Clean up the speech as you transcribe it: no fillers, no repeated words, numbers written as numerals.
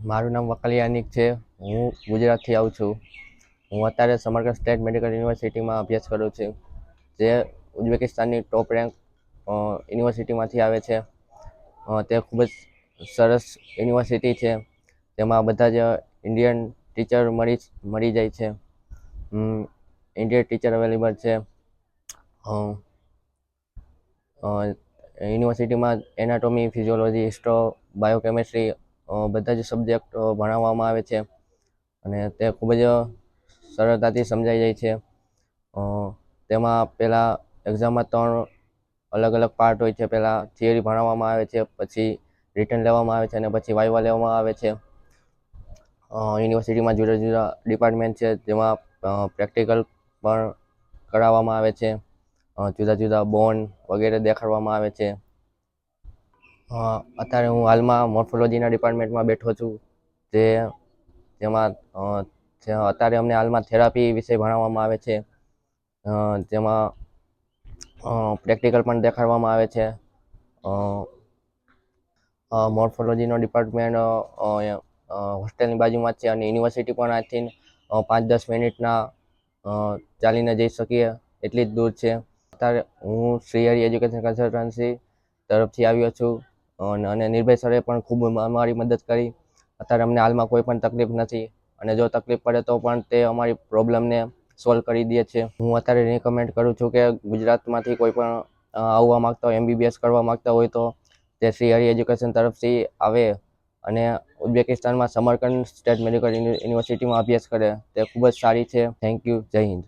મારું નામ વકલિયા અનિક છે. હું ગુજરાતથી આવું છું. હું અત્યારે સમરકંદ સ્ટેટ મેડિકલ યુનિવર્સિટીમાં અભ્યાસ કરું છું, જે ઉઝબેકિસ્તાનની ટોપ રેન્ક યુનિવર્સિટીમાંથી આવે છે. તે ખૂબ જ સરસ યુનિવર્સિટી છે. તેમાં બધા જ ઇન્ડિયન ટીચર મળી જાય છે. ઇન્ડિયન ટીચર અવેલેબલ છે. યુનિવર્સિટીમાં એનાટોમી, ફિઝિયોલોજી, હિસ્ટો, બાયોકેમિસ્ટ્રી બધા જ સબ્જેક્ટ ભણાવવામાં આવે છે અને તે ખૂબ જ સરળતાથી સમજાઈ જાય છે. તેમાં પહેલાં એક્ઝામમાં 3 અલગ અલગ પાર્ટ હોય છે. પહેલાં થિયરી ભણાવવામાં આવે છે, પછી રિટન લેવામાં આવે છે અને પછી વાઇવા લેવામાં આવે છે. યુનિવર્સિટીમાં જુદા જુદા ડિપાર્ટમેન્ટ છે, જેમાં પ્રેક્ટિકલ પણ કરાવવામાં આવે છે. જુદા જુદા બોન વગેરે દેખાડવામાં આવે છે. અત્યારે હું હાલમાં મોર્ફોલોજીના ડિપાર્ટમેન્ટમાં બેઠો છું, જેમાં અત્યારે અમને હાલમાં થેરાપી વિશે ભણાવવામાં આવે છે. જેમાં પ્રેક્ટિકલ પણ દેખાડવામાં આવે છે. મોર્ફોલોજીનો ડિપાર્ટમેન્ટ હોસ્ટેલની બાજુમાં જ છે અને યુનિવર્સિટી પણ આથી 5-10 મિનિટના ચાલીને જઈ શકીએ એટલી જ દૂર છે. અત્યારે હું શ્રી હરિ એજ્યુકેશન કન્સલ્ટન્સી તરફથી આવ્યો છું અને નિર્ભય સરે પણ ખૂબ અમારી મદદ કરી. અત્યારે અમને હાલમાં કોઈ પણ તકલીફ નથી અને જો તકલીફ પડે તો પણ તે અમારી પ્રોબ્લેમને સોલ્વ કરી દે છે. હું અત્યારે રિકમેન્ડ કરું છું કે ગુજરાતમાંથી કોઈ પણ આવવા માગતા હોય, MBBS કરવા માગતા હોય તો તે શ્રી હરિ એજ્યુકેશન તરફથી આવે અને ઉઝબેકિસ્તાનમાં સમરકંદ સ્ટેટ મેડિકલ યુનિવર્સિટીમાં અભ્યાસ કરે. તે ખૂબ જ સારી છે. Thank you. જય હિન્દ.